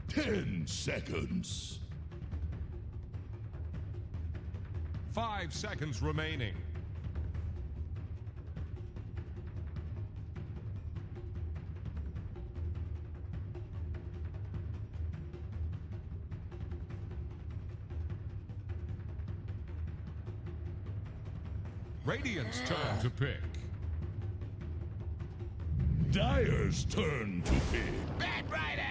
10 seconds. 5 seconds remaining. Radiant's turn to pick. Dire's turn to pick. Bad Rider!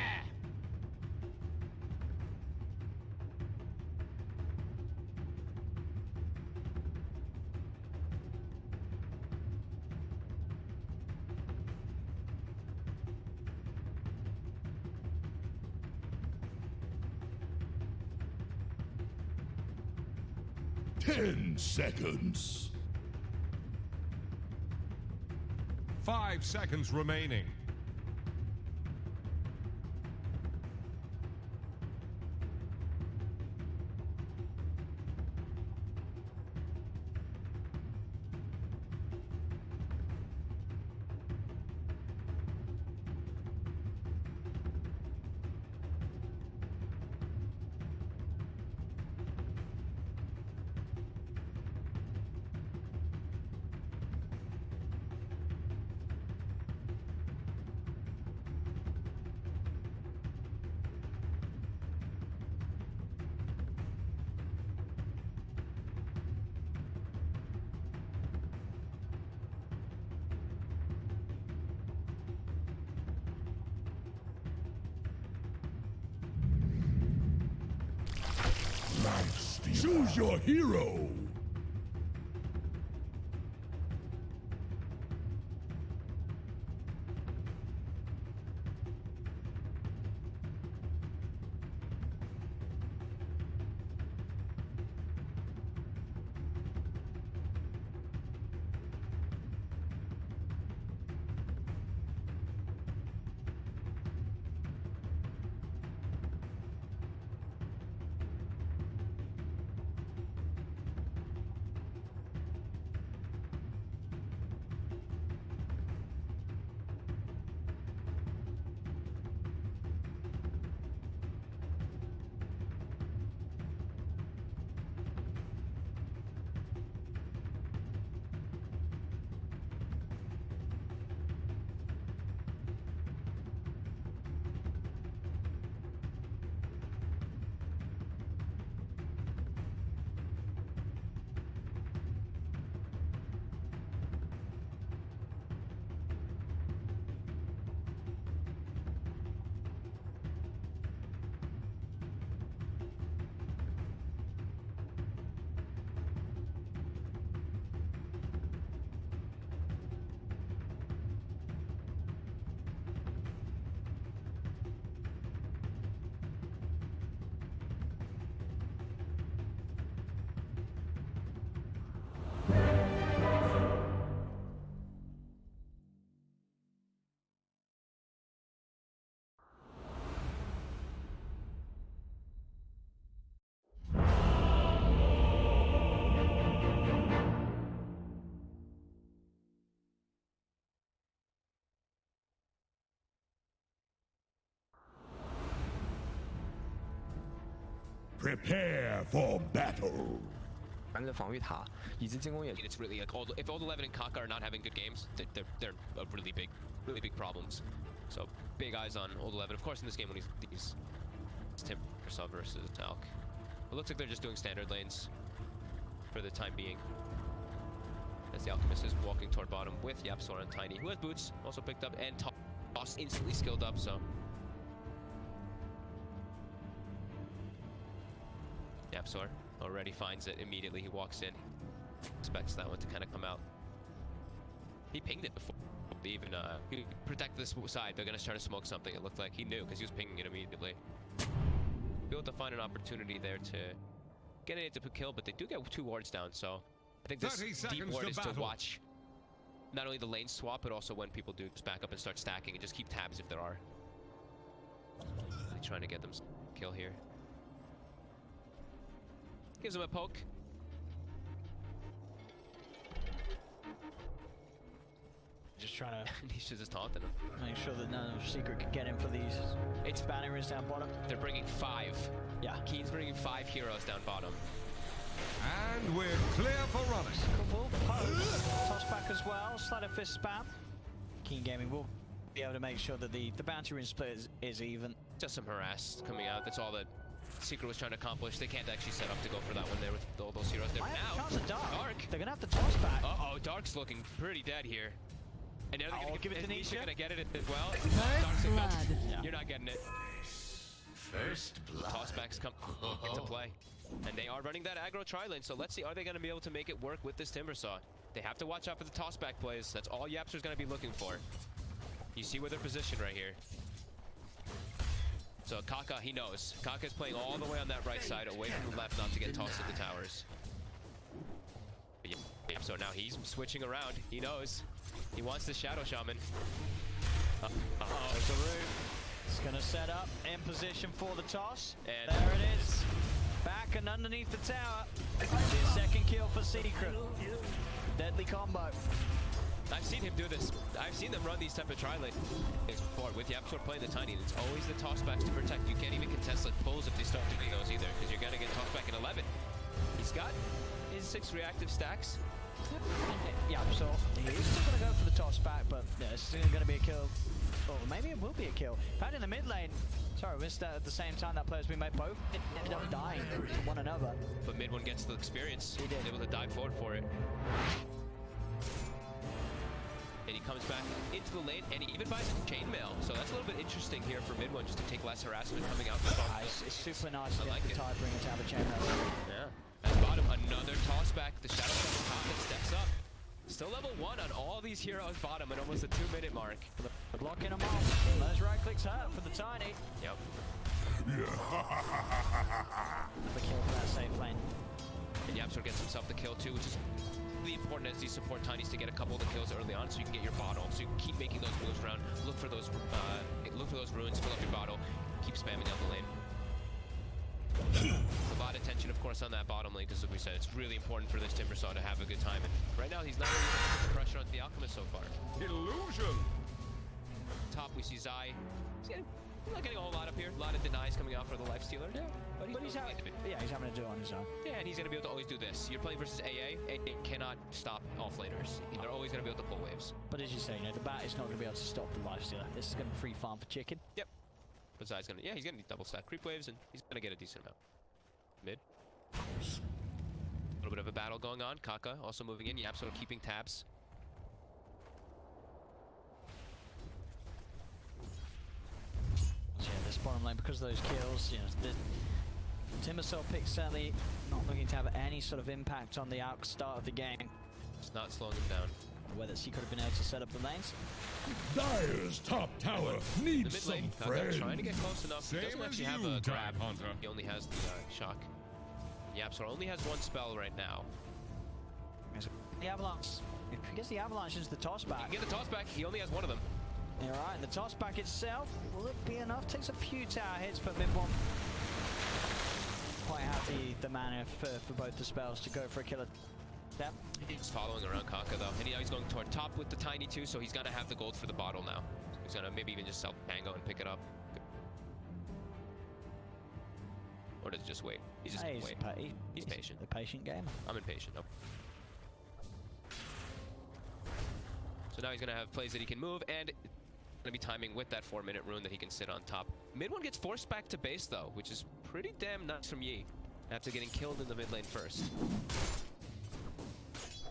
Ten seconds. 5 seconds remaining. Choose your hero. Prepare for battle. 的防御塔以及进攻也 It's really like if Old 11 and Kaka are not having good games, they're a really big problems. So big eyes on Old 11. Of course, in this game when he's Tim Microsoft versus Talc. It looks like they're just doing standard lanes for the time being. As the Alchemist is walking toward bottom with Yapsor and Tiny, who has boots, also picked up, and Toss instantly skilled up. So Yapsor already finds it immediately. He walks in, expects that one to kind of come out. He pinged it before they even he protected this side. They're gonna start to smoke something. It looked like he knew because he was pinging it immediately. Be able to find an opportunity there to get it into a kill, but they do get 2 wards down. So I think this deep ward is to watch not only the lane swap, but also when people do just back up and start stacking and just keep tabs if there are. trying to get them kill here. Gives him a poke. Just trying to He's just taunting him. make sure that none of Secret could get in for these. It's Banners down bottom. They're bringing 5. Yeah. Keen's bringing 5 heroes down bottom. And we're clear for running. Couple pose. Toss back as well. Sleight of fist spam. Keen Gaming will be able to make sure that the bounty ring split is even. Just some harass coming out. That's all that Secret was trying to accomplish. They can't actually set up to go for that one there with all those heroes there. Might have a Now, chance at Dark. Dark. They're gonna have to toss back. Uh-oh, Dark's looking pretty dead here. And now they're I'll gonna give it to Nisha Nisha. gonna get it as well. First Dark's like, nope, blood. Yeah. you're not getting it. First blood. Tossbacks come into play. And they are running that aggro tri-lane, so let's see, are they going to be able to make it work with this Timbersaw? They have to watch out for the tossback plays. That's all Yapster's going to be looking for. You see where they're positioned right here. So Kaka, he knows. Kaka's playing all the way on that right side, away from the left, not to get tossed at the towers. But yeah, so now he's switching around. He knows. He wants the Shadow Shaman. Uh-oh. There's the root. It's gonna set up in position for the toss. And there it is. Back and underneath the tower. The second kill for Secret. Deadly combo. I've seen him do this. I've seen them run these type of tri-lane before with Yapsor playing the tiny. And it's always the tossbacks to protect. You can't even contest like pulls if they start doing those either, because you're gonna get tossback in 11. He's got his 6 reactive stacks. Yeah, so he's still gonna go for the toss back, but yeah, it's still gonna be a kill. Or maybe it will be a kill. Found in the mid lane. Sorry, missed that at the same time that player's been made. Both ended up dying from one another. But mid one gets the experience. He did. Able to dive forward for it. And he comes back into the lane, and he even buys a chainmail. So that's a little bit interesting here for mid one, just to take less harassment coming out from It's super nice to I get like the it. Tidebringer to have a chainmail. Yeah. At bottom, another tossback. The Shadow Shaman Pocket steps up. Still level 1 on all these heroes bottom at almost a 2-minute mark. Blocking them off. Those right clicks hurt for the Tiny. Yep. The kill for that safe lane. And Yapsor gets himself the kill too, which is really important as these support tinies to get a couple of the kills early on, so you can get your bottle. So you can keep making those moves around. Look for those runes, fill up your bottle, keep spamming down the lane. A lot of tension, of course, on that bottom lane, because like we said, it's really important for this Timbersaw to have a good time. And right now, he's not really able to put the pressure onto the Alchemist so far. Illusion. Top, we see Zai. He's not getting a whole lot up here. A lot of denies coming out for the Lifestealer. Yeah, But he's having to do it on his own. Yeah, and he's going to be able to always do this. You're playing versus AA. AA cannot stop off-laners. They're always going to be able to pull waves. But as you say, the bat is not going to be able to stop the Lifestealer. This is going to be free farm for chicken. Yep. But Zai's going to, he's going to double stack creep waves, and he's going to get a decent amount. Mid. A little bit of a battle going on. Kaka also moving in. Yapsor keeping tabs. Yeah, this bottom lane, because of those kills, the Timbersaw pick certainly not looking to have any sort of impact on the start of the game. It's not slowing him down. Whether he could have been able to set up the lanes. Dire's top tower The needs mid some lane, Kaka friends. trying to get close enough. He Same doesn't as actually have you, a grab. Tide Hunter. He only has the shock. Yapsor only has 1 spell right now. The Avalanche, if he gets the Avalanche into the toss He back. can get the toss back. He only has 1 of them. All right, the toss back itself, will it be enough? Takes a few tower hits, but mid one quite have the mana for both the spells to go for a killer. Yeah. He's following around Kaka though, and he's going toward top with the tiny too, so he's gonna have the gold for the bottle now. He's gonna maybe even just sell Tango and pick it up. Or does it just wait? He's just gonna wait. He's patient. The patient game. I'm impatient. Nope. So now he's gonna have plays that he can move, and gonna be timing with that 4-minute rune that he can sit on top. Mid one gets forced back to base though, which is pretty damn nice from Yi, after getting killed in the mid lane first.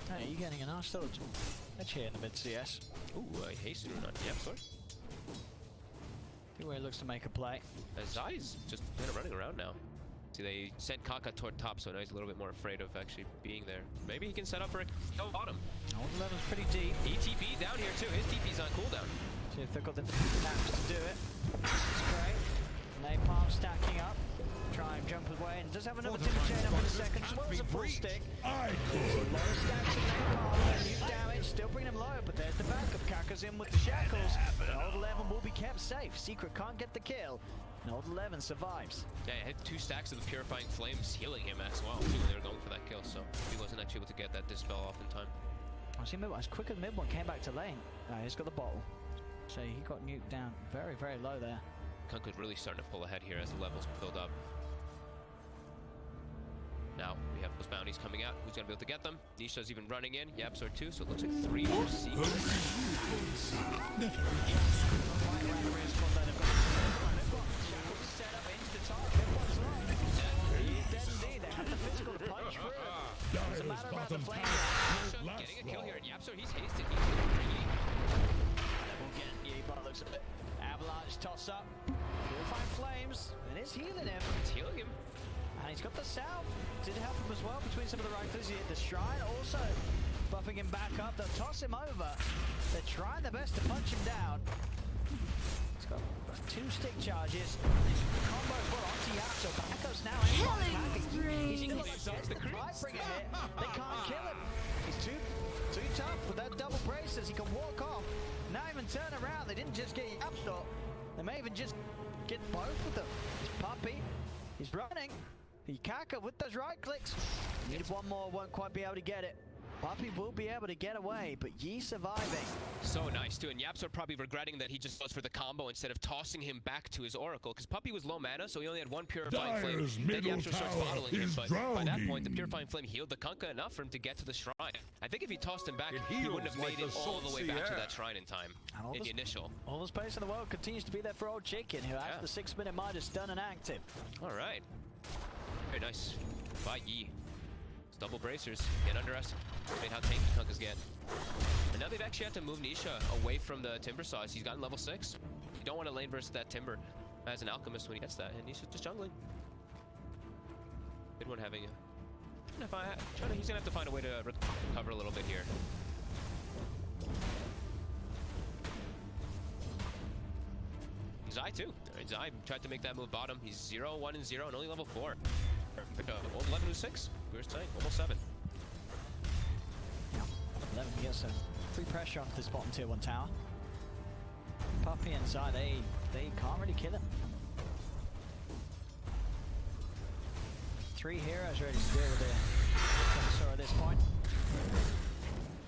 Hey, you're getting a nice little edge here in the mid CS. Ooh, a haste rune on Yapsor. See where he looks to make a play. Zai's just kind of running around now. See, they sent Kaka toward top, so now he's a little bit more afraid of actually being there. Maybe he can set up for a kill bottom. Old level's pretty deep. ETP down here too. His TP's on cooldown. See if they've got the naps to do it. It's great. Napalm stacking up. Try and jump away, and does have another Timber Chain up in a second, as well as a full stick. I A could. lot of stacks of Napalm, new damage, still bringing him low, but there's the backup. Kaka's in with the shackles. The old level will be kept safe. Secret can't get the kill. And old 11 survives. Yeah, he had 2 stacks of the Purifying Flames healing him as well, too, when they were going for that kill, so he wasn't actually able to get that Dispel off in time. I see as quick as mid one came back to lane. He's got the bottle. So he got nuked down very, very low there. Kunkka's really starting to pull ahead here as the levels build up. Now we have those bounties coming out. Who's gonna be able to get them? Nisha's even running in. YapzOr too, so it looks like 3 more sequels. Dyer's bottom tower Nisha last getting a kill long. here, and YapzOr, he's hasted. He's going greedy. Looks a bit. Avalanche toss up. Purifying Flames, and it's healing him. It's healing him. And he's got the salve. Did help him as well between some of the right clicks. He hit the shrine, also buffing him back up. They'll toss him over. They're trying their best to punch him down. He's got 2 stick charges. Combo as well onto YapzOr. Backups now. He's got the right bring a hit. They can't kill him. He's too tough with that double braces. He can walk off. Not even turn around. They didn't just get YapzOr. They may even just get both of them. It's Puppey. He's running. The Kaka with those right clicks. Needed one more, won't quite be able to get it. Puppey will be able to get away, but Yi surviving. So nice too, and YapzOr probably regretting that he just goes for the combo instead of tossing him back to his Oracle, because Puppey was low mana, so he only had 1 Purifying Flame. Dyer's Then middle YapzOr starts tower bottling him, is but by that point, the drowning. Purifying Flame healed the Kunkka enough for him to get to the shrine. I think if he tossed him back, It he wouldn't have heals made like it the all the way back to Salt that shrine in time, And all in the this- initial. All the space in the world continues to be there for old Chicken, who has Yeah. the 6-minute Midas done and active. All right. Very nice. By Yi. It's double bracers. Can't underestimate how tanky Kunkkas get. And now they've actually had to move Nisha away from the Timber Saws. He's gotten level 6. You don't want to lane versus that Timber as an Alchemist when he gets that, and Nisha's just jungling. Good one having a... He's gonna have to find a way to recover a little bit here. Zai too. Alright, Zai tried to make that move bottom. He's 0, 1, and 0, and only level 4. Old 11 who's 6. We were saying, almost 7. 11 gets some free pressure onto this bottom tier 1 tower. Puppey and Zai, they can't really kill him. 3 heroes ready to deal with the Timbersaw at this point.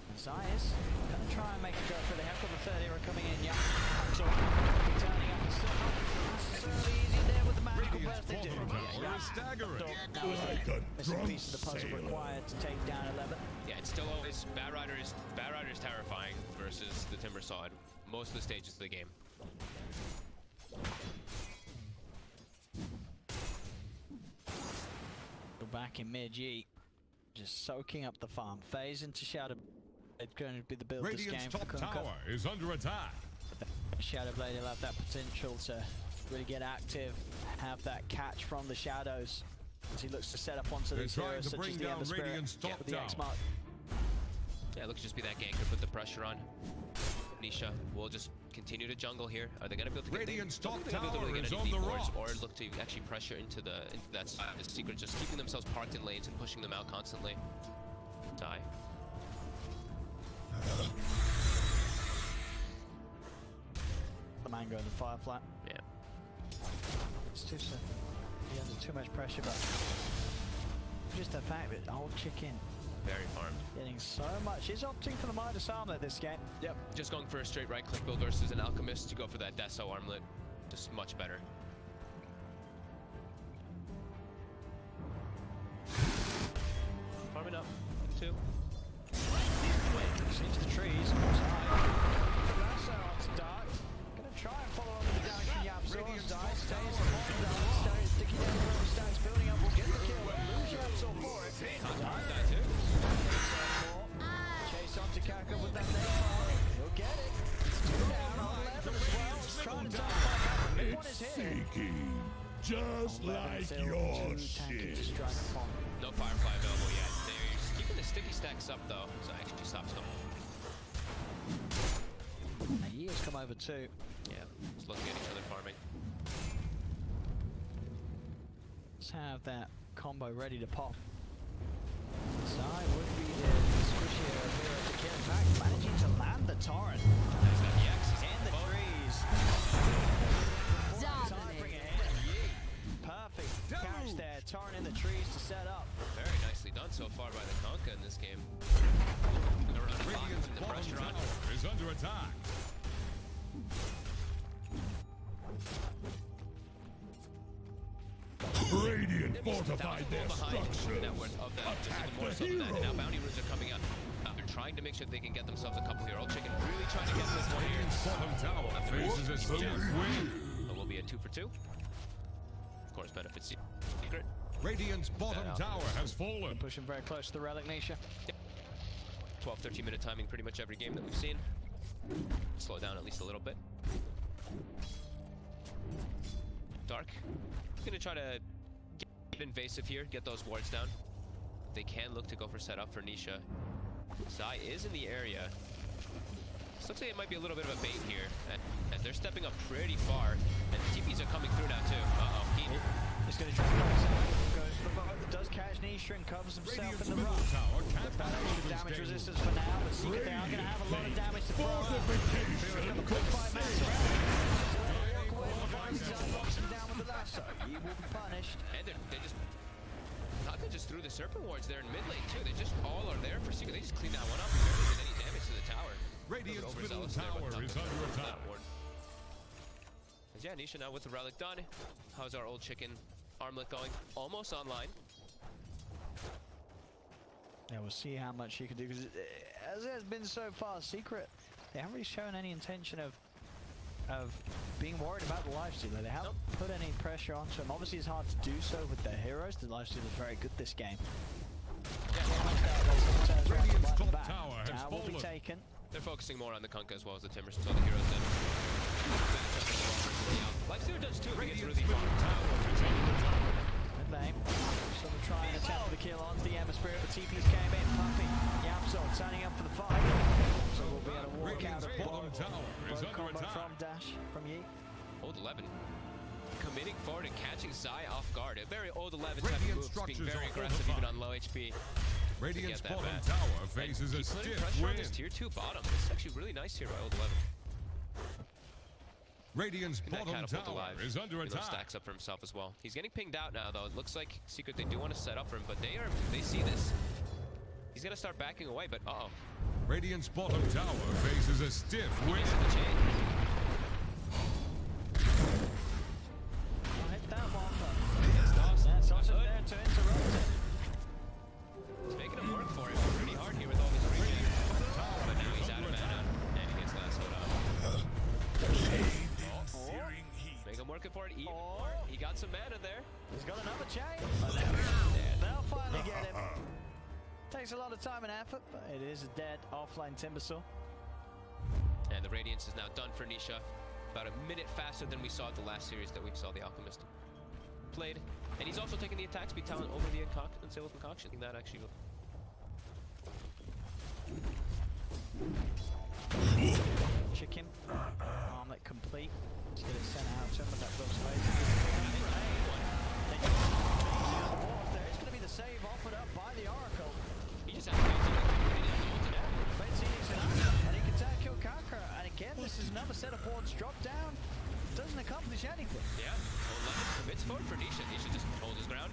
And Zai is going to try and make a go for the heck of the 3rd hero coming in. Yeah, so turning up and still not necessarily easy there with the magical burst. They do. Tower is staggering. Like a Missing drunk piece of the puzzle sailor. required to take down 11. Yeah, it's still always Batrider is terrifying versus the Timber Saw at most of the stages of the game. Go back in mid Yi, just soaking up the farm. Phase into Shadow. It's going to be the build this Radiant's game for top Kunkka. tower is under attack. Shadowblade will have that potential to really get active, have that catch from the shadows as he looks to set up onto They're these trying heroes to such bring as the down Ember Spirit Radiant's top with the X tower. mark. Yeah, look, just be that ganker, put the pressure on. Nisha will just continue to jungle here. Are they gonna be able to get Radiant's top they're gonna be able to tower get is any on the deep wards, rocks. or look to actually pressure into that side of the secret, just keeping themselves parked in lanes and pushing them out constantly. Die. The Mango and the Firefly. Yeah. It's too soon. He under too much pressure, but just the fact that old Chicken Very farmed. getting so much. He's opting for the Midas Armlet this game. Yep. Just going for a straight right click build versus an Alchemist to go for that Deso Armlet. Just much better. Farming up. 2. Into the trees. Lasso onto Dark. Gonna try and follow up with the damage from YapzOr. Zai stays on Dark. Stays sticking down the road. Stacks building up. Will get the kill. Lose YapzOr for it. Die too. Chase onto Kaka with that nail. He'll get it. It's 2 down on 11 as well. He's trying to tie back up. Mid one is It's here. seeking, just like your shit. Strike upon. No Firefly available yet. They're just keeping the sticky stacks up though, so it actually stops them. And Yi has come over too. Yeah, just looking at each other farming. Let's have that combo ready to pop. Zai would be the squishier hero to kill. In fact, managing to land the torrent. He's got the X, he's In the trees. Zai bring it in. damage there, tarring in the trees to set up. Very nicely done so far by the Conca in this game. They're running box, Radiant's putting the bottom pressure on. tower is under attack. Radiant That was fortified their behind structures. that were of that, just Attack even more the so than that. And now hero. bounty runes are coming up. They're trying to make sure they can get themselves a couple here. Old Chicken really trying to get this one here. Radiant's bottom tower faces a stiff wind. It will be a 2 for 2. Of course, benefits secret. Radiant's bottom out. tower has fallen. Pushing very close to the relic, Nisha. 12, 13 minute timing pretty much every game that we've seen. Slow it down at least a little bit. Dark. Gonna try to get invasive here, get those wards down. They can look to go for setup for Nisha. Zai is in the area. This looks like it might be a little bit of a bait here. And they're stepping up pretty far. And the TPs are coming through now too. Uh-oh. He's going to try to goes for the boat, does catch Nisha and covers himself Radiant's in the middle rough. tower can't That handle extra this damage game. resistance for now, but Secret they are going to have a lot of damage to throw out. Fortification Quick fight match concealed. around. Walk away from Zai, knocks him down with the lasso. He will be punished. And they just... Not they just threw the Serpent Wards there in mid lane too. They just all are there for Secret. They just cleaned that one up and barely did any damage to the tower. Radiant's middle Overzealous there, but tower is nothing under for that attack. ward. And yeah, Nisha now with the relic done. How's our Old Chicken armlet going? Almost online. Yeah, we'll see how much he can do, because as it has been so far, Secret, they haven't really shown any intention of being worried about the lifestealer. They haven't put any pressure onto him. Obviously, it's hard to do so with their heroes. The lifestealer is very good this game. Radiant's top tower has Tower will be fallen. taken. They're focusing more on the Kunkka as well as the Timbers, so the heroes did. Lifestealer does too. He gets Radiant's really middle far. tower is under attack. Mid lane. So we'll try and attempt the kill onto the Ember Spirit, but TP's came in. Puppy, Yamsol signing up for the fight. So we'll be able to walk out Radiant's of bottom tower is both under combo attack. from Dash, from Yi. Old 11 committing forward and catching Zai off guard. A very Old 11 type of Radiant moves, being structures very are aggressive even fortified. on low HP. Radiant's Get that bottom back. tower faces a He's putting stiff pressure on wind. this tier 2 bottom. This is actually really nice here by Old 11. Radiant's Getting that bottom catapult tower alive. is under He attack. stacks up for himself as well. He's getting pinged out now though. It looks like Secret they do want to set up for him, but they see this. He's gonna start backing away, but uh-oh. Radiant's bottom tower faces a stiff wind. Missing the chain. I'll hit that one, but Lost. that's also Good. there to interrupt it. It's making him work for him pretty hard here with all his regen. But now he's out of mana, and he gets lassoed off. Searing heat. Make him working for it even Oh. more. He got some mana there. He's got another chain. Yeah. They'll finally get him. Takes a lot of time and effort, but it is a dead offline Timbersaw. And the Radiance is now done for Nisha. About a minute faster than we saw at the last series that we saw the Alchemist played. And he's also taking the attack speed talent over the Unsealed Concoction. I think that actually... Chicken. Armlet complete. Let's get it sent out to him, but that looks late. There is going to be the save offered up by the Oracle. He just has to get Fate Phoenix and he can tag kill Conqueror. And again, this is another set of wards drop down. Doesn't accomplish anything. Yeah, Old 11 commits forward for Nisha. Nisha just holds his ground.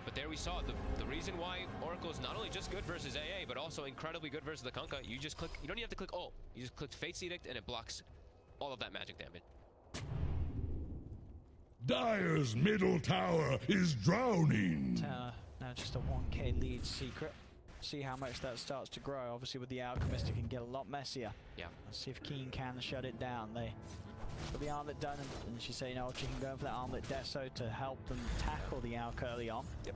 But there we saw the reason why Oracle is not only just good versus AA, but also incredibly good versus the Kunkka. You just click, you don't even have to click ult. You just click Fate's Edict and it blocks all of that magic damage. Dire's middle tower is drowning. Now just a 1k lead Secret. See how much that starts to grow. Obviously with the Alchemist it can get a lot messier. Yeah. Let's see if Keen can shut it down. They got the armlet done and she's saying, oh, she can go for that armlet deso to help them tackle the Alch early on. Yep.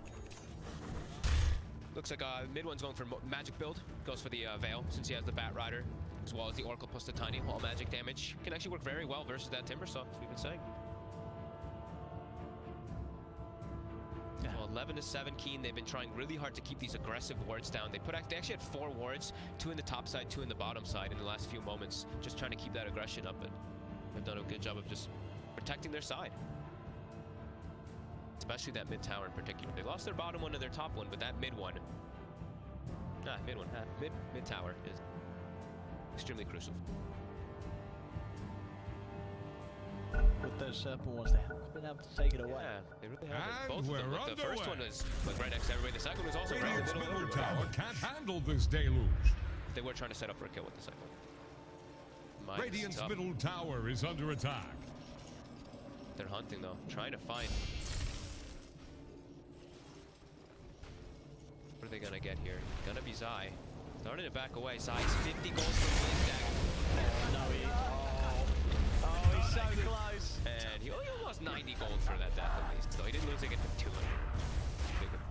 Looks like mid one's going for magic build. Goes for the Veil since he has the Bat Rider, as well as the Oracle plus the Tiny Wall magic damage. Can actually work very well versus that Timbersaw, as we've been saying. Yeah. Well, 11 to 7 Keen. They've been trying really hard to keep these aggressive wards down. They actually had 4 wards, 2 in the top side, 2 in the bottom side in the last few moments, just trying to keep that aggression up, and they've done a good job of just protecting their side. Especially that mid tower in particular. They lost their bottom one and their top one, but that mid one, mid tower is extremely crucial. with those Serpent Wars. They haven't been able to take it away. Yeah, they really haven't. And Both of them. we're Like, the first one underway. was like right next to everybody. The second was also right in the Radiant's middle. middle tower can't handle this deluge. They were trying to set up for a kill with the second one. Minus Radiant's up. middle tower is under attack. They're hunting though, trying to find. What are they gonna get here? Gonna be Zai. Starting to back away. Zai's 50 gold from Blink Deck. Oh, he's so close. And he only lost 90 gold for that death at least. So he didn't lose again for 200.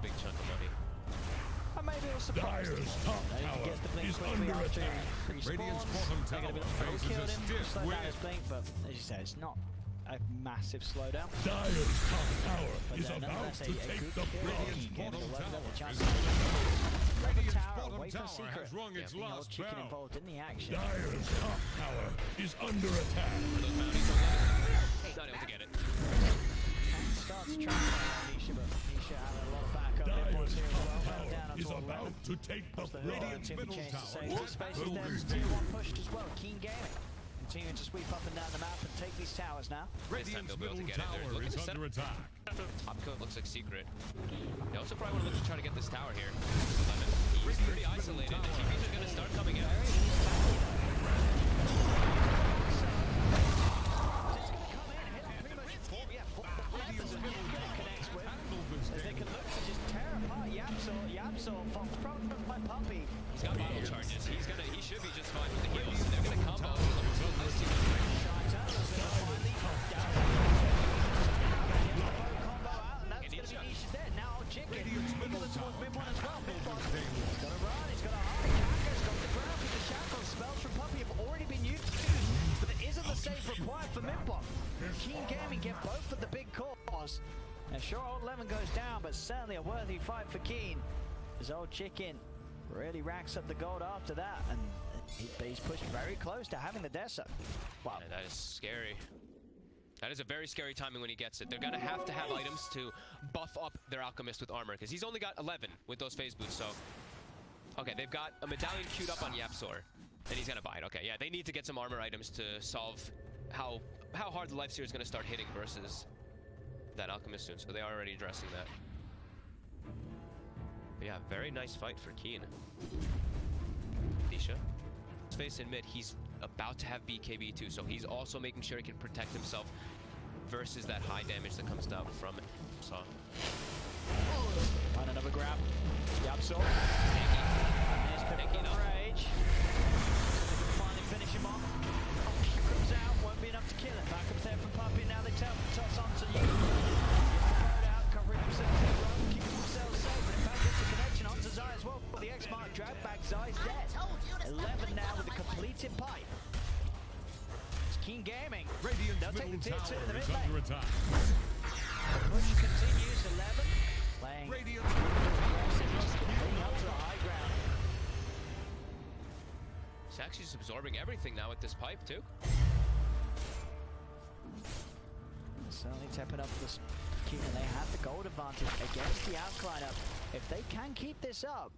Big chunk of money. And maybe it was surprised. Dyer's top He tower gets the blink is quickly under after attack. he Radiant's respawns. bottom They're gonna be tower like, oh, faces killed a him, stiff slow down wind. his blink, but as you said, it's not a massive slowdown. Dyer's top tower But is about nonetheless, to a take good the kill. throne. Radiant's Game bottom will open up the tower chance. is Radiant's Tower bottom away from tower Secret. has rung its The old last chicken bell. involved in the action. Dyer's top tower is under attack. Those bounties are limited. Not able to get it. Starts trying to find Nisha, but Nisha had a lot of backup. It was Dyer's here as well. top Down tower onto is 11. about to take the The throne. Radiant's team middle changed to tower save the space. will There's be tier 1 pushed as well. Keen Gaming continuing to sweep up and down the map and take these towers now. Radiant's they'll be able to middle get it. They're tower looking is to set under up- attack. Top kill looks like Secret. They also probably want to look to try to get this tower here. 11. He's pretty isolated. The TPs are going to start coming out. They can look to just tear apart Yapsor from my puppy. He's got bottle charges. He should be just fine with the heals. They're going to combo. This team Radiant's middle tower can't handle this deluge. But it isn't the save required for Midblock. Keen Gaming get both of the big cores. And sure, old Lemon goes down, but certainly a worthy fight for Keen. His old chicken really racks up the gold after that, and he's pushed very close to having the Dessa. Wow. Yeah, that is scary. That is a very scary timing when he gets it. They're going to have items to buff up their Alchemist with armor, because he's only got 11 with those phase boots, so... Okay, they've got a medallion queued up on Yapsor, and he's going to buy it. Okay, yeah, they need to get some armor items to solve how hard the Lifesteal is going to start hitting versus that Alchemist soon, so they are already addressing that. But yeah, very nice fight for Keen. Nisha. His face in mid, he's about to have BKB too, so he's also making sure he can protect himself versus that high damage that comes down from it. So, Find another grab. Yapsor. Tanky enough. Rage. They can finally finish him off. Comes out, won't be enough to kill him. Back up there from Puppy, now they toss on to you. Bird out, covering himself in the road, keeping themselves safe. But in fact, gets the connection onto Zai as well. The X-Mark drag back, Zai's dead. 11 now with a completed pipe. It's Keen Gaming. Radiant's They'll take middle the tier 2 in the tower mid is under lane. attack. Push continues, 11. Playing Radiant's bring up to the high ground. He's actually just absorbing everything now with this pipe too. Certainly tapping up this Keen, and they have the gold advantage against the Outcliner. If they can keep this up,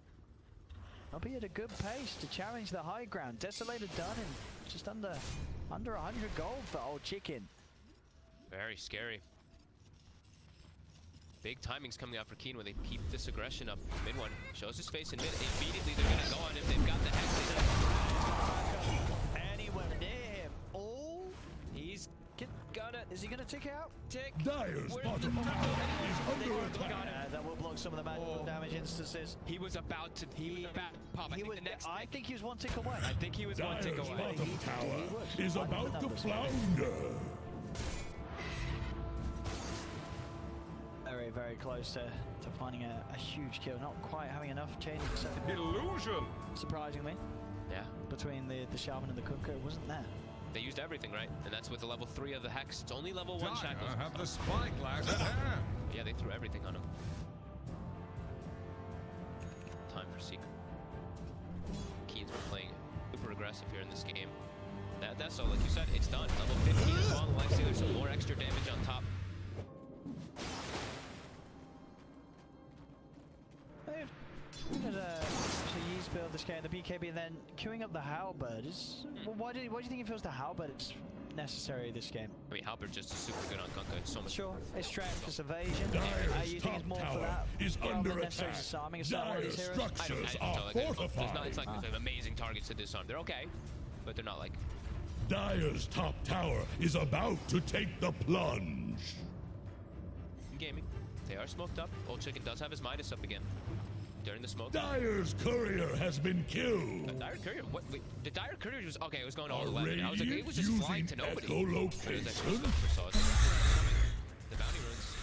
they'll be at a good pace to challenge the high ground. Desolator done in just under 100 gold for old chicken. Very scary. Big timings coming out for Keen when they keep this aggression up. Mid one shows his face in mid. Immediately they're gonna go on him. They've got the hex. Anywhere near him. Oh, He's gonna is he gonna tick out? tick. Dyer's Where's bottom the- tower is under attack. That will block some of the magical Oh. damage instances. He was about to pop. I He think was, the next. I think he was one tick away. I think he was one tick Dyer's away. bottom tower was. is I know the about to numbers. flounder. Very, very close to finding a huge kill. Not quite having enough chain of second. illusion. Surprisingly, Yeah, between the Shaman and the Kunkka, it wasn't there. they used everything right, and that's with the level 3 of the hex. It's only level 1 Dire shackles. have the spyglass at hand. Yeah, they threw everything on him. Time for Secret. Keen's been playing super aggressive here in this game. That's all, like you said, it's done. Level 15 as well, the Lifestealer, so more extra damage on top. They've got Yeez build this game, the BKB, and then queuing up the Halberd. Why do you think it feels the Halberd? It's necessary this game. I mean, Halberd just is super good on Kunkka. It's so much. Sure, it's strength, it's evasion. Dyer's I usually think top it's more for tower that. is rather under than necessarily attack. disarming. It's not one of Dyer's these heroes. structures are tell, like, there's fortified. not, it's like there's amazing targets to disarm. They're okay, but they're not like. Dyer's top tower is about to take the plunge. Gaming. They are smoked up. Old Chicken does have his Midas up again during the smoke. Dyer's courier has been killed. Dire Courier? What? Wait, the Dire Courier was okay. It was going all Are 11. I was like, it was just Radiant flying to nobody. using But it was actually echolocation? stuff for Sauce. The bounty runes.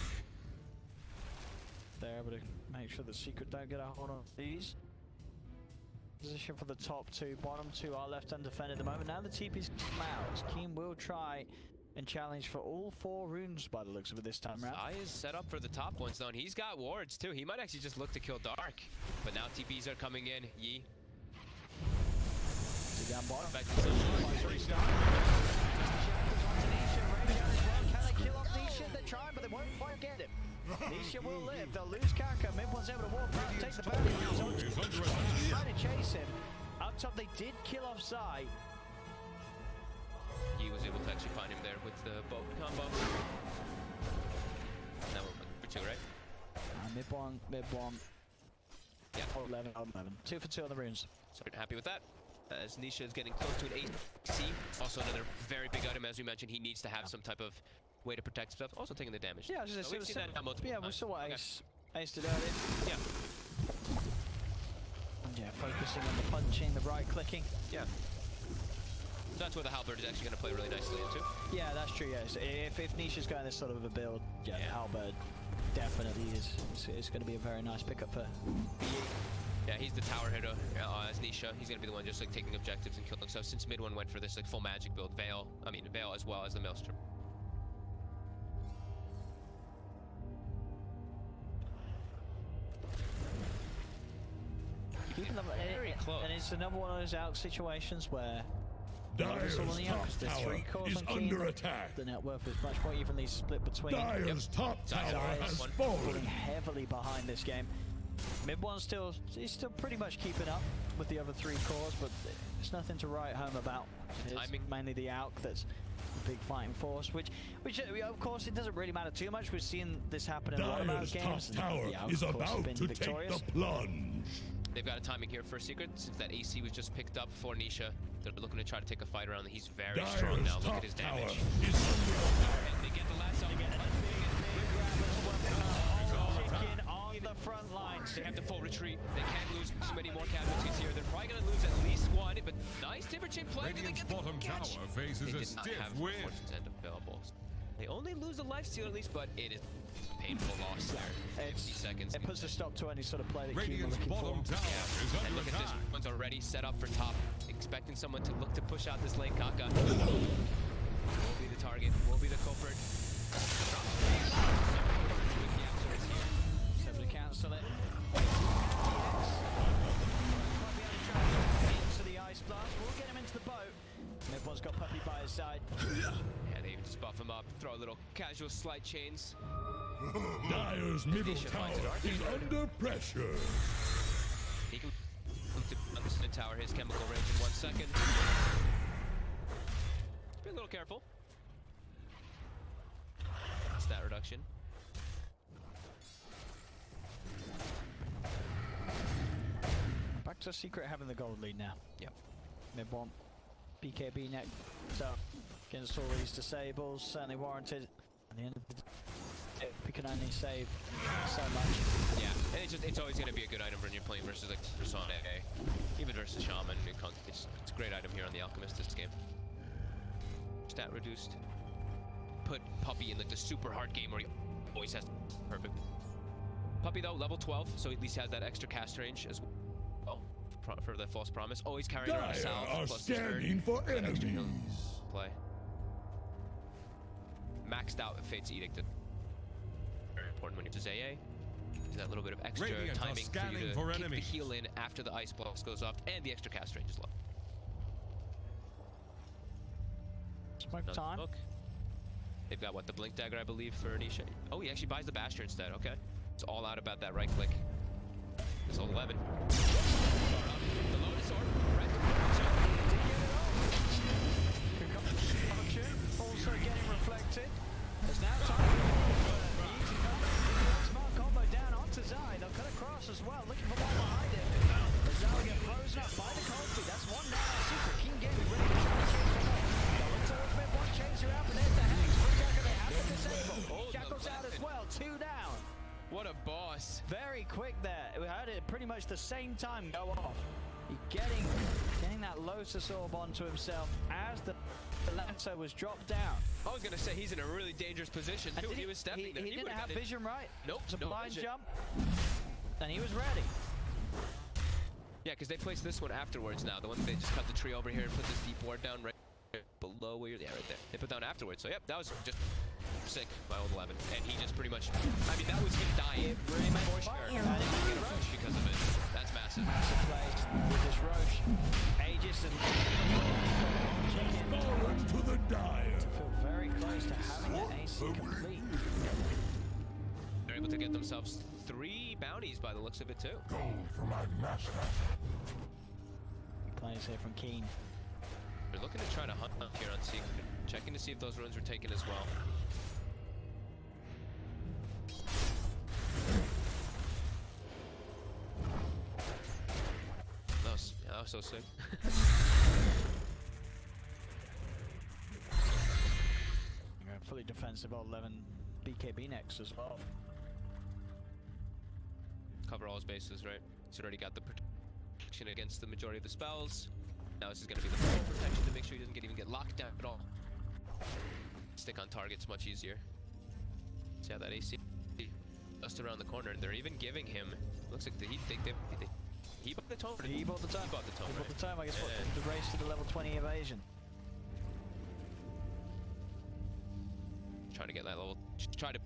They're able to make sure the secret don't get a hold on these. Position for the top two, bottom two are left undefended at the moment. Now the TP's come out. Keen will try and challenge for all 4 runes by the looks of it this time round. Sai is set up for the top ones though, and he's got wards too. He might actually just look to kill Dark. But now TPs are coming in. Yi. So down bottom. Back to some Restart. Can they kill off Nisha? They're trying, but they won't quite get him. Nisha will live. They'll lose Kaka. Mid one's able to walk out, take the bounty. Is under attack. Trying to chase him. Up top, they did kill off Sai. Yi was able to actually find him there with the bow combo. Now we're for 2, right? Mid one. Yeah. 11. 2 for 2 on the runes. So happy with that. As Nisha is getting close to an AC. Also another very big item, as we mentioned. He needs to have some type of way to protect himself. Also taking the damage. Yeah, I was just So we've seen that multiple yeah, we times. saw what Okay. Ace did earlier. Yeah. And yeah, focusing on the punching, the right clicking. Yeah. So that's where the Halberd is actually going to play really nicely into. Yeah, that's true. Yes, if Nisha's going this sort of a build, yeah, Yeah. Halberd definitely is. It's going to be a very nice pickup for. Yeah, he's the tower hitter as Nisha. He's going to be the one just like taking objectives and killing stuff. Since mid one went for this like full magic build, Veil as well as the Maelstrom. Keeping them Very close. and it's another one of those out situations where Dyer's all on the top Yonkers, there's tower 3 cores is on Keen. under attack. The net worth is much more evenly split between. Dyer's top tower Dyer's has one. fallen. Falling heavily behind this game. Mid one he's still pretty much keeping up with the other 3 cores, but there's nothing to write home about. It's Timing. mainly the ALK that's the big fighting force, which of course it doesn't really matter too much. We've seen this happen in a lot of Dyer's top games. and tower the ALK, is of course, has about been to victorious. take the plunge. They've got a timing here for a secret. Since that AC was just picked up for Nisha, they're looking to try to take a fight around. He's very strong Dyer's now. Look top at his tower damage. is under attack. And they get the last Chicken on the front lines. They have the full retreat. They can't lose too many more casualties here. They're probably going to lose at least 1, but nice Timber Chain play. Did they Radiant's get the bottom catch? tower faces They a did not stiff have win. Fortune's End available. They only lose a lifesteal at least, but it is painful loss there. 50 seconds. It puts a stop to any sort of play that Keen were Radiant's looking for. bottom tower is And under look at this, attack. one's already set up for top, expecting someone to look to push out this lane. Kaka will be the target, will be the culprit. So to cancel it. Might be able to try into the ice blast. We'll get him into the boat. Mid-one's got Puppy by his side. Yeah, they even just buff him up, throw a little casual slight chains. Dyer's middle Nisha tower finds it arcade. is under pressure. He can look to understand tower his chemical range in 1 second. Be a little careful. Stat reduction. Back to Secret having the gold lead now. Yep. Mid-one. BKB next up against all these disables. Certainly warranted. At the end of the day, we can only save so much. Yeah, and it's always going to be a good item when you're playing versus like Persona A. Even versus Shaman. It's a great item here on the Alchemist this game. Stat reduced. Put Puppy in like the super hard game where he always has perfect. Puppy though, level 12, so he at least has that extra cast range as well for the false promise. Always carrying around a Dire salve are plus his scanning for that extra heal enemies. play. Maxed out Fate's Edict. Very important when you use AA. Is that little bit of extra Radiant are timing for you scanning to for kick the enemies. heal in after the ice blast goes off, and the extra cast range is low. Smoke Another time. smoke. They've got what, the blink dagger I believe for Nisha. Oh, he actually buys the Bastion instead. Okay, it's all out about that right click. It's all 11. The Lotus Orb right before the shot. Concoction. deflected. There's now time for the easy combo. Smart combo down onto Zai. They'll cut across as well, looking for one behind him. But Zai will get frozen up by the cold feet. That's one down. Secret King Gaming really good trying to change them up. They'll look towards mid one, change her out, but there's the Hex. Jackal, they have to disable. Jackal's out as well, 2 down. What a boss. Very quick there. We had it pretty much the same time go off. He getting that Lotus Orb onto himself as the Lancer was dropped down. I was gonna say he's in a really dangerous position too. And He was stepping there. He didn't would've have got it. vision, right? Nope, It's a no blind vision. jump. And he was ready. Yeah, because they placed this one afterwards now. The one they just cut the tree over here and put this deep ward down right below where you're, yeah, right there. They put down afterwards. So, yep, that was just sick by old 11. And he just pretty much, I mean, that was him dying. Really made For it sure. fire. He And didn't he get a Roche because of it. That's massive. Massive plays with this Roche. Aegis and Chicken Forward to the Dire. feel very close to having that AC complete. They're able to get themselves 3 bounties by the looks of it too. Gold for my master. Players here from Keen. They're looking to try to hunt up here on Secret. Checking to see if those runes were taken as well. That was so sick. Fully defensive old 11 BKB next as well. Cover all his bases, right? He's already got the protection against the majority of the spells. Now this is going to be the full protection to make sure he doesn't even get locked down at all. Stick on target's much easier. See how that AC just around the corner, and they're even giving him. Looks like he bought the tome. He bought the time. He bought the tome. He bought Right? the time, I guess, what, Yeah. the race to the level 20 evasion. Trying to get that level. Try to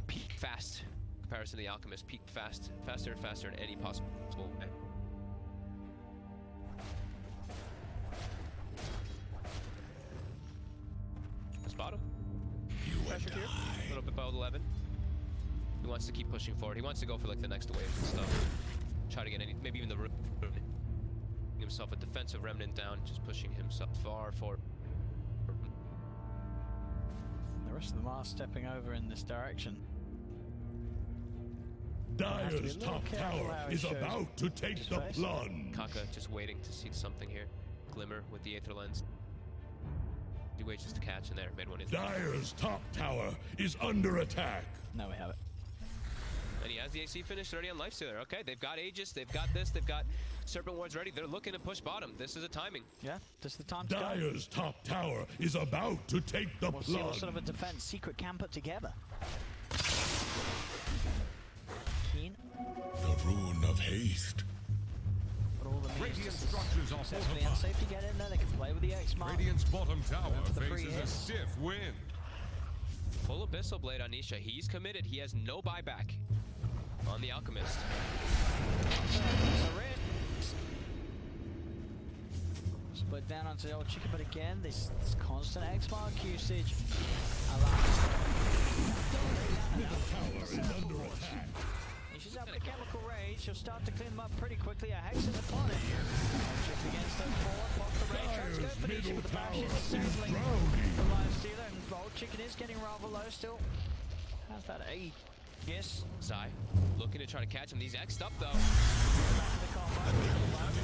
peak fast. In comparison to the Alchemist, peak fast, faster and faster in any possible way. Spot him. Pressured here. A little bit by old 11. He wants to keep pushing forward. He wants to go for like the next wave and stuff. Try to get any, maybe even the root. Himself a defensive remnant down, just pushing himself far forward. The rest of them are stepping over in this direction. have to be a Dire's little top careful tower how he is shows about to take his the face. plunge. Kaka just waiting to see something here. Glimmer with the Aether Lens. He waits just to catch, and there, made one in. Dire's top tower is under attack. Now we have it. And he has the AC finished already on Lifestealer. Okay, they've got Aegis, they've got this, they've got Serpent Wards ready. They're looking to push bottom. This is a timing. Yeah, this is the time to go. Dire's top tower is about to take the We'll see what plunge. sort of a defense Secret can put together. Keen. The rune of haste. But all the means Radiant to structures are successfully and fortified. safe to get in there. They can play with the X-Mark. Radiant's bottom tower Going for the free faces a hits. stiff win. Full Abyssal Blade on Nisha. He's committed. He has no buyback on the Alchemist. Split down onto the old chicken, but again, this constant X-Mark usage allows. Tower is under attack. She's up the chemical rage. She'll start to clean them up pretty quickly. A Hex is upon it. Check against her forward. Pop the rage. Tries to go for Nisha, but the bash is settling the Lifestealer. And old chicken is getting rather low still. How's that? Eight. Yes. Zai looking to try to catch him. He's X'd up though. The combo.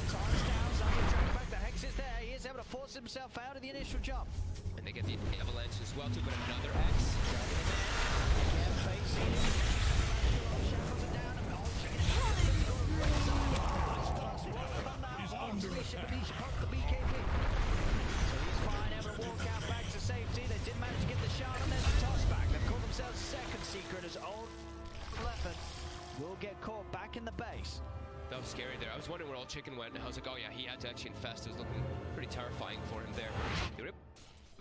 Time's down. Zai trying back. The Hex is there. He is able to force himself out of the initial jump. And they get the Avalanche as well too, but another X. Again, facing him. Shackles are down. And old chicken is under attack. the BKB. So he's fine, able to walk out back to safety. They did manage to get the shot, and there's the toss back. They've called themselves second Secret as old Leopard will get caught back in the base. That was scary there. I was wondering where Old Chicken went, and I was like, oh yeah, he had to actually infest. It was looking pretty terrifying for him there. They were able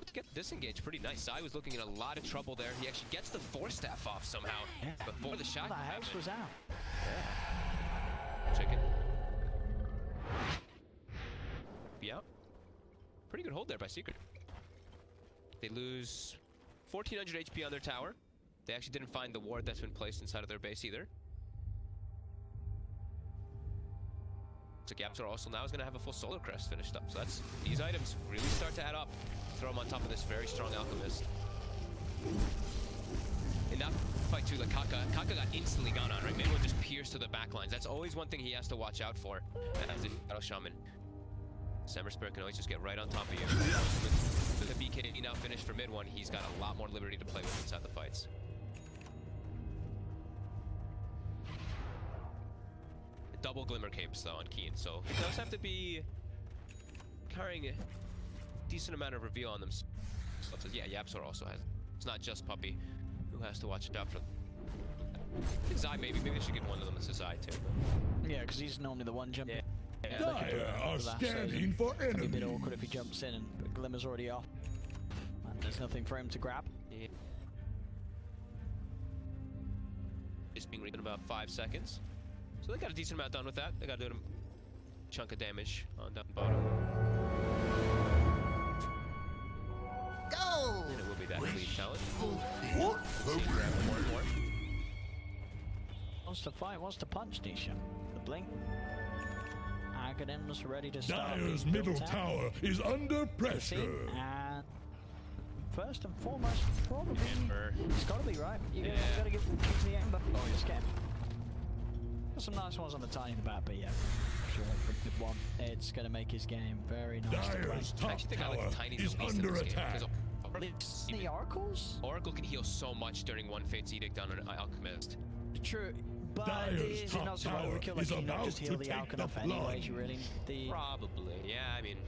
to get disengaged pretty nice. Zai was looking in a lot of trouble there. He actually gets the Force Staff off somehow before the shot That can Hex happen. was out. Chicken. Be out. Pretty good hold there by Secret. They lose 1400 HP on their tower. They actually didn't find the ward that's been placed inside of their base either. So Yapzor also now is going to have a full Solar Crest finished up. So that's, these items really start to add up. Throw them on top of this very strong Alchemist. In that fight too, like Kaka got instantly gone on, right? Mid one just pierced to the back lines. That's always one thing he has to watch out for as the Shadow Shaman. Ember Spirit can always just get right on top of you. With the BKB now finished for mid one, he's got a lot more liberty to play with inside the fights. Double Glimmer Capes though on Keen, so he does have to be carrying a decent amount of reveal on them. Yeah, YapzOr also has. It's not just Puppey who has to watch out for. Zai maybe they should get one of them as a Zai too. Yeah, because he's normally the one jumping. Yeah. Dire are scanning for It'd be a bit enemy. awkward if he jumps in and the Glimmer's already off. And there's nothing for him to grab. Yeah. Just being read in about 5 seconds. So they got a decent amount done with that. They got a good chunk of damage on down bottom. Go! And it will be that cleave talent. What program? One more. Wants to fight, wants to punch Nisha. The blink. Aghanim's ready to start. Dire's being middle built out. tower is under You see? pressure. And first and foremost, probably Ember. it's got to be right. You Yeah. gotta give the Ember. Oh, just get him. Got some nice ones on the tiny in the back, but yeah, sure for a good one. It's gonna make his game very nice to play. Dire's I top actually think I tower like Tiny's is the least in under this game, attack. 'cause It's the Oracles? Oracle can heal so much during one Fate's Edict on an Alchemist. True. But Dire's is it top not so tower overkill? Like, is can you not about just to heal the take Alchemist the anyways? You flood. really need the... Probably, yeah, I mean,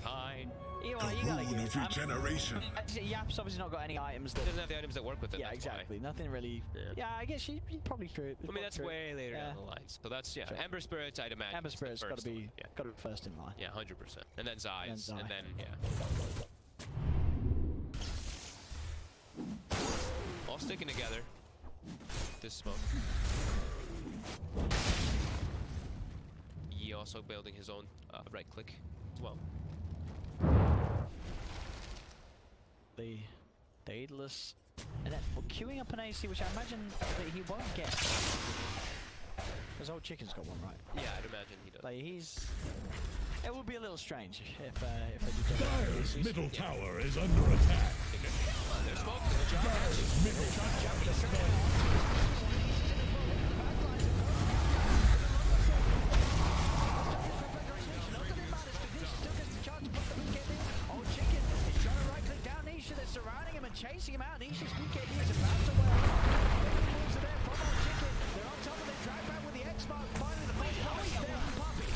fine. You gotta give it. regeneration. Yap's obviously not got any items that... It doesn't have the items that work with it. Yeah, that's why. exactly. Nothing really... Yeah. Yeah, I guess you're probably true. I mean, that's way later Yeah. down the line. So that's, yeah. Sure. Ember Spirits, I'd imagine. Ember is the Spirit's got to first be one. Yeah. got to be first in line. Yeah, 100%. And then Zai's. Zai. And then, yeah. All sticking together. This smoke. Yi also building his own right click as well. The Daedalus, and then queuing up an AC, which I imagine that he won't get. Because Old Chicken's got one, right? Yeah, I'd imagine he does. Like he's. It would be a little strange if they did that. Dire's middle tower is under attack. There's smoke. Dire's middle tower. Old Chicken is trying to right click down Nisha. They're surrounding him and chasing him out. Nisha's BKB is about to wear. Moves are there from Old Chicken. They're on top of the drag back with the X mark. Finally, the first one is there from Puppey.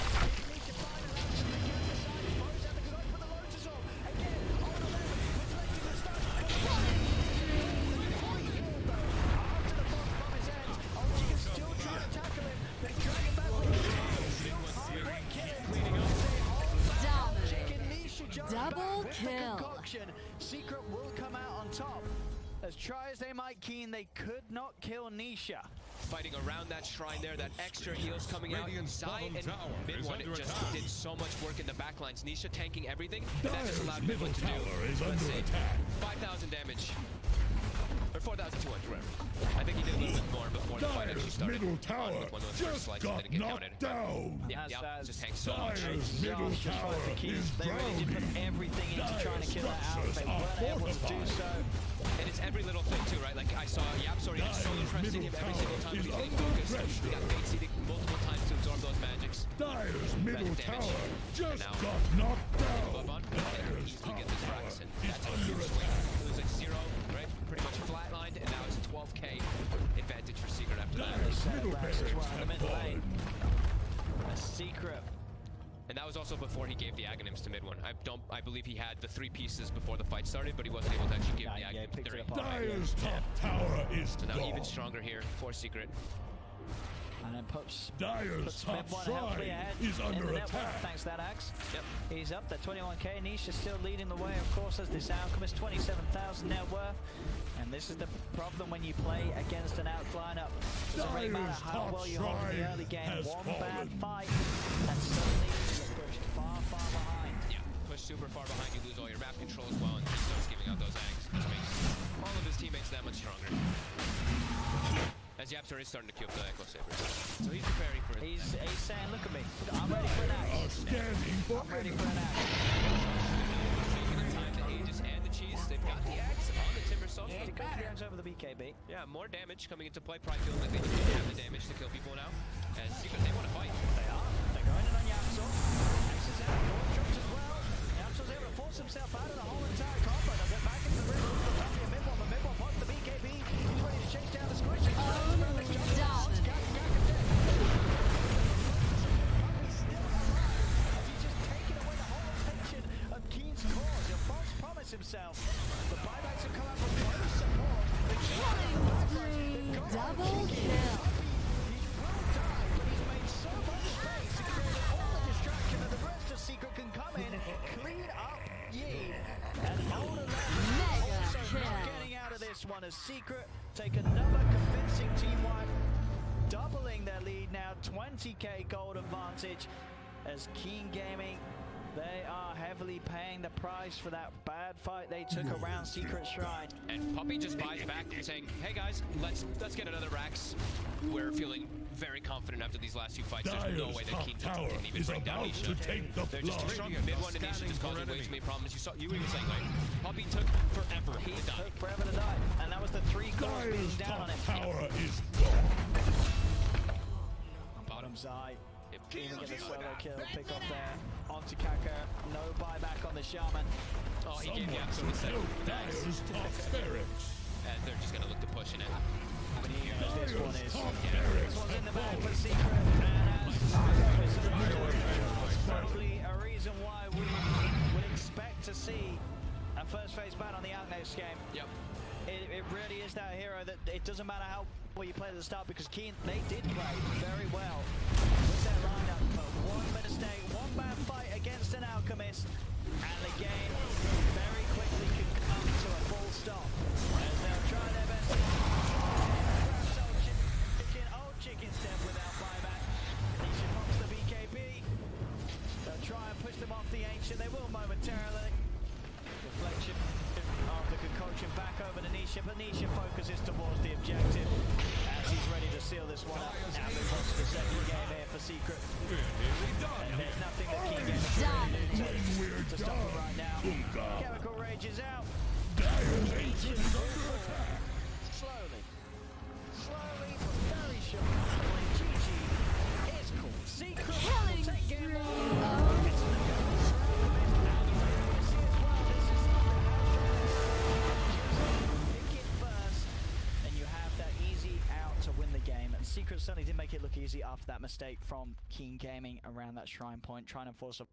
Nisha finally lands on the counter side. Throws out the good for the Lotus Orb. Again, on the left, reflecting the stun. Out to the bottom from his ends. Old Chicken still trying to tackle him. They drag him back with the still can't break killing. Chicken Nisha jumping Double back with the kill. concoction. Secret will come out on top. As try as they might, Keen, they could not kill Nisha. Fighting around that shrine there, that extra heals coming out. Radiant's Zai bottom and tower mid is one under just attack. did so much work in the backlines. Nisha tanking everything, and that just Dire's allowed mid middle one to do, tower is let's under say, attack. 5,000 damage. Or 4,200, whatever. I think he did a little bit more before the fight actually Dire's started. middle On tower with one of those first just slices got didn't get knocked counted. down. Yeah, As- yeah, as just tanks so much. Dire's middle Just tower like the Keys, is they really did put drowning. everything into trying to kill that out. Dire's They structures weren't able are to do fortified. so. And it's every little thing too, right? Like I saw YapzOr getting so Dire's interested in him middle every single tower time is he's getting under focused. pressure. He got bait seeded multiple times to absorb those magics. Dire's middle damage. tower just now- got knocked Move down. on. Dire's Easily top get this tower Rax, and is that's a under huge swing. attack. It was like 0, right? Pretty much flatlined, and now it's a 12k advantage for Secret after that. Dire's middle Rax as barracks well in the have middle lane. fallen. A Secret. And that was also before he gave the Aghanims to mid one. I believe he had the 3 pieces before the fight started, but he wasn't able to actually give Yeah, the yeah, Aghanims picked it during. up on- Dire's top tower is So now gone. even stronger here for Secret. And then puts Dire's top mid one healthily shrine ahead is in under the network, attack. thanks to that axe. Yep. He's up there, 21k. Nisha still leading the way, of course, as this Alchemist, 27,000 net worth. And this is the problem when you play against an out lineup. Doesn't really matter Dire's how top well you hold in the shrine early game. has One bad fallen. fight, and suddenly you're pushed far, far behind. Yeah, push super far behind, you lose all your map control as well, and he starts giving out those Aghs. Which makes all of his teammates that much stronger. As YapzOr is starting to queue up the Echo Sabers. So he's preparing for it. He's saying, look at me, I'm ready for an Are axe. scanning for I'm ready enemy. for an axe. Taking the time, the Aegis, and the Cheese. They've got the Axe on the Timber Saw. off. It goes the Axe over the BKB. Yeah, more damage coming into play. Probably feeling like they don't have the damage to kill people now. And Secret, they want to fight. They are. They're going in on Yapsor. Axe is out. North drops as well. Yapsor's able to force himself out of the whole entire combo. They'll get back into the ring. Looks for Puppy and Midwall, but Midwall pops the BKB. He's ready to chase down the Squish. He's ready to the jump. Puppy's still alive. As he's just taken away the whole attention of Keen's cause. He'll false promise himself. The buybacks have come out from both support. The Double kill. He will die, but he's made so much space to create all the distraction that the rest of Secret can come in, clean up Yi, and hold him Mega also kill. not getting out of this one as Secret take another convincing team wipe, doubling their lead now, 20k gold advantage as Keen Gaming, they are heavily paying the price for that bad fight they took around Secret Shrine. And Puppy just buys back and saying, hey guys, let's get another Rax. We're feeling very confident after these last few fights. There's no Dire's way that top Keen tower can even is bring down about to Nisha. take the They're just too plunge. strong. Mid one and Nisha just causing way too many problems. You were even saying like, Puppy took forever He to die. took forever to die, and that was the 3 cores being Dire's down top on him. tower is gone. Bottom Zai. Yep. Even get the solo kill, pick off there. Onto Kaka, no buyback on the Shaman. Oh, he gave Someone Yapso a second. killed Nice. Dire's top barracks. And they're just gonna look to push in it. This one is. Top This barracks one's in the have bag for fallen. Secret, and as probably a reason why we would expect to see a first phase ban on the Outnox game. Yep. It really is that hero that it doesn't matter how well you play at the start, because Keen, they did play very well with their lineup, but one mistake, one bad fight against an Alchemist, and the game very quickly can come to a full stop as they'll try their best to grab old chicken step without buyback. Nisha pops the BKB. They'll try and push them off the Ancient. They will momentarily. Reflection of the concoction back over to Nisha, but Nisha focuses towards the objective as he's ready to seal this one up. Now move on to the second game here for Secret. And there's nothing that King Gaming can do to stop him right now. Chemical Rage is out. Dire's ancient is under attack. Slowly, but very sure. GG is cool. Secret Killing take game spree. on. It's the pick it first, and you have that easy out to win the game. And Secret certainly did make it look easy after that mistake from Keen Gaming around that shrine point, trying to force a